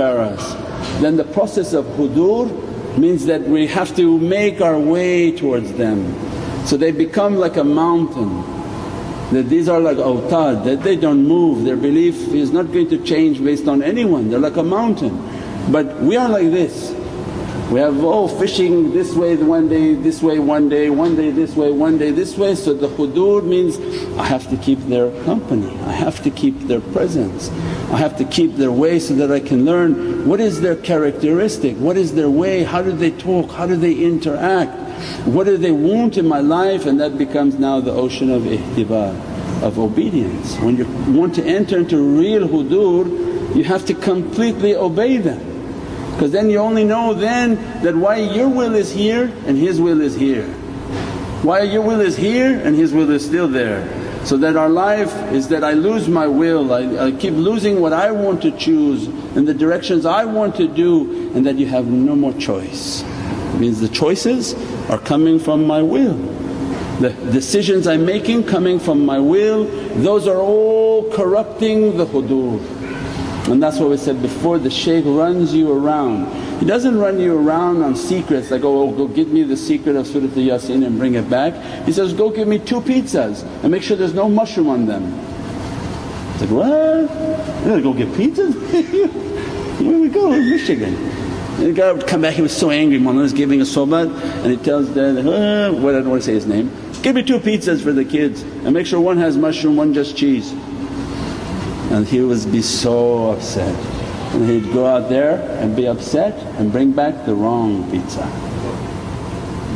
us. Then the process of hudoor means that we have to make our way towards them. So they become like a mountain, that these are like awtad, that they don't move, their belief is not going to change based on anyone, they're like a mountain. But we are like this, we have fishing this way one day, this way one day this way, one day this way. So the hudoor means I have to keep their company, I have to keep their presence, I have to keep their way so that I can learn what is their characteristic, what is their way, how do they talk, how do they interact, what do they want in my life. And that becomes now the ocean of ihtiba, of obedience. When you want to enter into real hudoor, you have to completely obey them, because then you only know then that why your will is here and his will is here, why your will is here and his will is still there. So that our life is that I lose my will, I keep losing what I want to choose and the directions I want to do, and that you have no more choice. It means the choices are coming from my will, the decisions I'm making coming from my will, those are all corrupting the hudoor. And that's what we said before, the shaykh runs you around. He doesn't run you around on secrets like, oh go get me the secret of Surat Yasin and bring it back. He says, go give me 2 pizzas and make sure there's no mushroom on them. It's like, what? You gotta go get pizzas? Where we go? Michigan. The guy would come back, he was so angry, Mawlana was giving a sohbat and he tells Dad, what, I don't want to say his name, give me 2 pizzas for the kids and make sure one has mushroom, one just cheese. And he would be so upset, and he'd go out there and be upset and bring back the wrong pizza,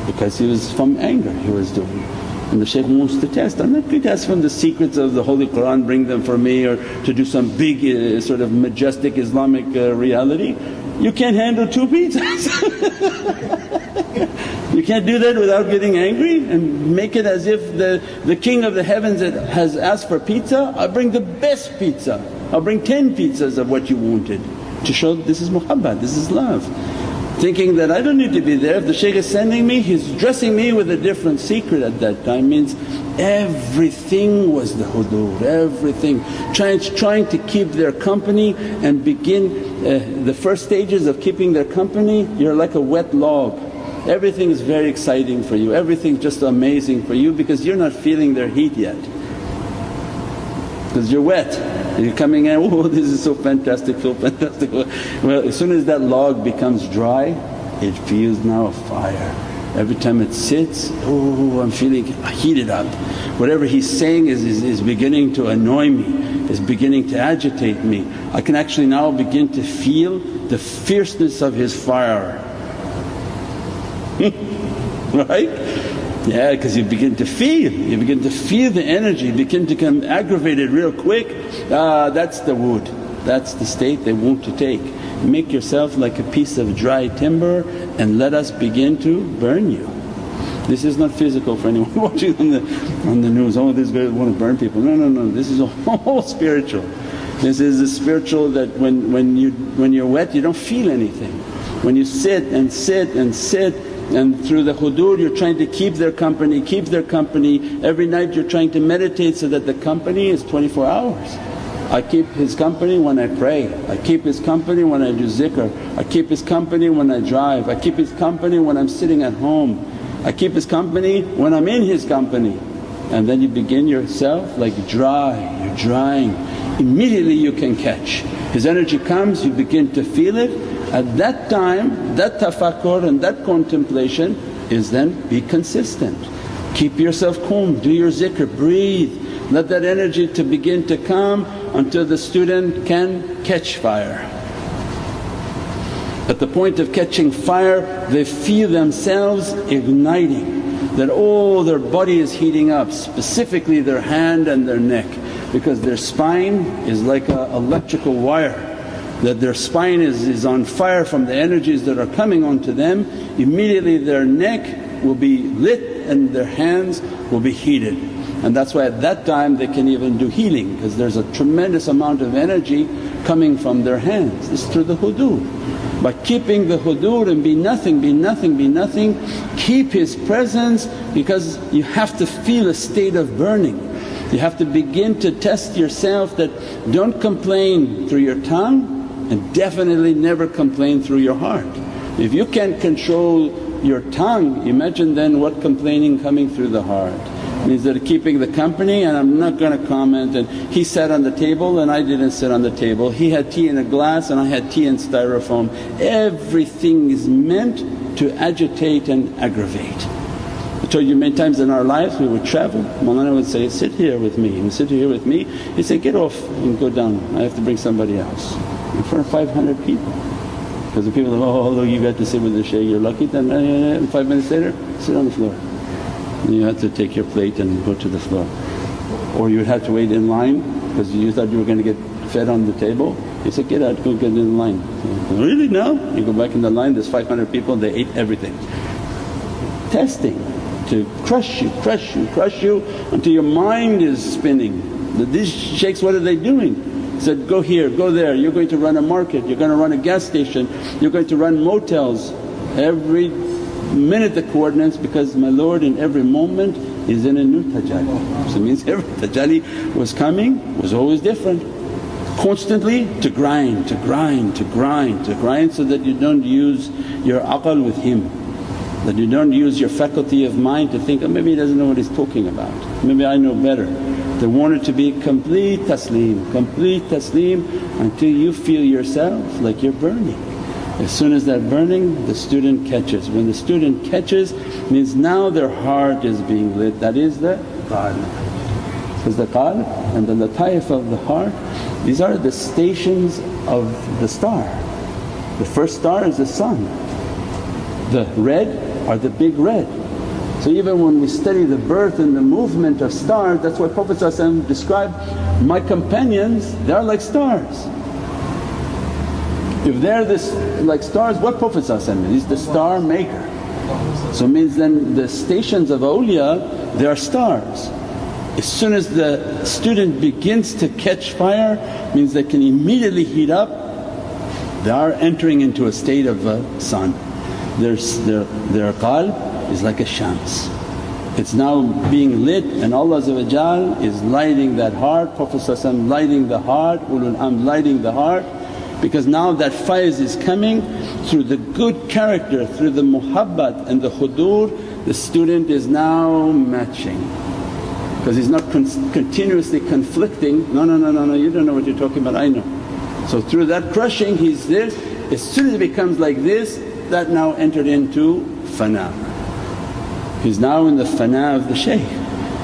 because he was from anger he was doing. And the shaykh wants to test, I'm not going to ask from the secrets of the Holy Qur'an, bring them for me, or to do some big sort of majestic Islamic reality. You can't handle 2 pizzas. You can't do that without getting angry and make it as if the king of the heavens has asked for pizza, I'll bring the best pizza, I'll bring 10 pizzas of what you wanted, to show this is muhabbat, this is love. Thinking that I don't need to be there, if the shaykh is sending me, he's dressing me with a different secret at that time. Means everything was the hudoor, everything. Trying to keep their company and begin the first stages of keeping their company, you're like a wet log. Everything is very exciting for you, everything's just amazing for you, because you're not feeling their heat yet, because you're wet. And you're coming in, oh this is so fantastic, so fantastic. Well, as soon as that log becomes dry, it feels now a fire. Every time it sits, oh I'm feeling heated up. Whatever he's saying is beginning to annoy me, is beginning to agitate me. I can actually now begin to feel the fierceness of his fire. Right? Yeah, because you begin to feel the energy, you begin to become aggravated real quick. That's the wood, that's the state they want to take. Make yourself like a piece of dry timber and let us begin to burn you. This is not physical for anyone watching on the news, oh these guys want to burn people. No, this is all spiritual. This is a spiritual that when you're wet you don't feel anything. When you sit and sit and sit, and through the hudoor you're trying to keep their company, every night you're trying to meditate so that the company is 24 hours. I keep his company when I pray, I keep his company when I do zikr, I keep his company when I drive, I keep his company when I'm sitting at home, I keep his company when I'm in his company. And then you begin yourself like dry, you're drying, immediately you can catch. His energy comes, you begin to feel it. At that time that tafakkur and that contemplation is then be consistent. Keep yourself calm, do your zikr, breathe, let that energy to begin to come until the student can catch fire. At the point of catching fire they feel themselves igniting, that all their body is heating up, specifically their hand and their neck, because their spine is like an electrical wire, that their spine is on fire from the energies that are coming onto them. Immediately their neck will be lit and their hands will be heated. And that's why at that time they can even do healing, because there's a tremendous amount of energy coming from their hands. This is through the hudoor. By keeping the hudoor and be nothing, be nothing, be nothing, keep his presence, because you have to feel a state of burning. You have to begin to test yourself that don't complain through your tongue, and definitely never complain through your heart. If you can't control your tongue, imagine then what complaining coming through the heart. Means they're keeping the company and I'm not going to comment, and he sat on the table and I didn't sit on the table, he had tea in a glass and I had tea in styrofoam. Everything is meant to agitate and aggravate. I told you many times in our lives we would travel, Mawlana would say, sit here with me, he would sit here with me, he'd say, get off and go down, I have to bring somebody else in front of 500 people. Because the people say, oh look, you got to sit with the shaykh, you're lucky. Then 5 minutes later, sit on the floor. And you had to take your plate and go to the floor. Or you would have to wait in line because you thought you were going to get fed on the table. He said, get out, go get in line. So, really now? You go back in the line, there's 500 people, they ate everything. Testing to crush you, crush you, crush you until your mind is spinning. These shaykhs, what are they doing? He said, go here, go there, you're going to run a market, you're going to run a gas station, you're going to run motels. Every minute the coordinates, because my Lord in every moment is in a new tajalli. So it means every tajalli was coming was always different. Constantly to grind, to grind, to grind, to grind, so that you don't use your aql with him, that you don't use your faculty of mind to think, oh maybe he doesn't know what he's talking about, maybe I know better. They want it to be complete taslim until you feel yourself like you're burning. As soon as that burning, the student catches. When the student catches means now their heart is being lit, that is the qalb. Because the qalb and the lataif of the heart, these are the stations of the star. The first star is the sun, the red are the big red. So even when we study the birth and the movement of stars, that's why Prophet described, my companions they are like stars. If they're like stars, what Prophet is? He's the star maker. So means then the stations of awliya, they are stars. As soon as the student begins to catch fire, means they can immediately heat up, they are entering into a state of sun. Their qalb is like a shams. It's now being lit and Allah is lighting that heart, Prophet lighting the heart, ulul amr lighting the heart. Because now that faiz is coming through the good character, through the muhabbat and the hudoor, the student is now matching. Because he's not continuously conflicting, no, you don't know what you're talking about, I know. So through that crushing he's this, as soon as it becomes like this, that now entered into fana. He's now in the fana of the shaykh.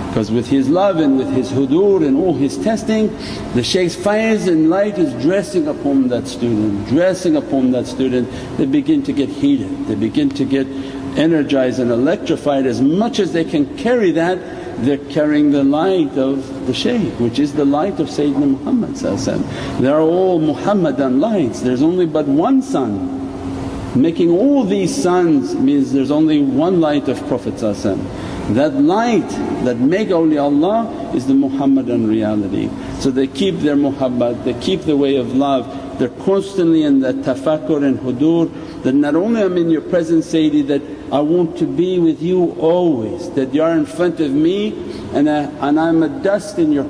Because with his love and with his hudoor and all his testing, the shaykh's faiz and light is dressing upon that student, dressing upon that student. They begin to get heated, they begin to get energized and electrified. As much as they can carry that, they're carrying the light of the shaykh, which is the light of Sayyidina Muhammad. They are all Muhammadan lights, there's only but one sun. Making all these suns means there's only one light of Prophet. That light that make awliyaullah is the Muhammadan reality. So they keep their muhabbat, they keep the way of love, they're constantly in that tafakkur and hudoor, that not only I'm in your presence Sayyidi, that I want to be with you always, that you are in front of me and I'm a dust in your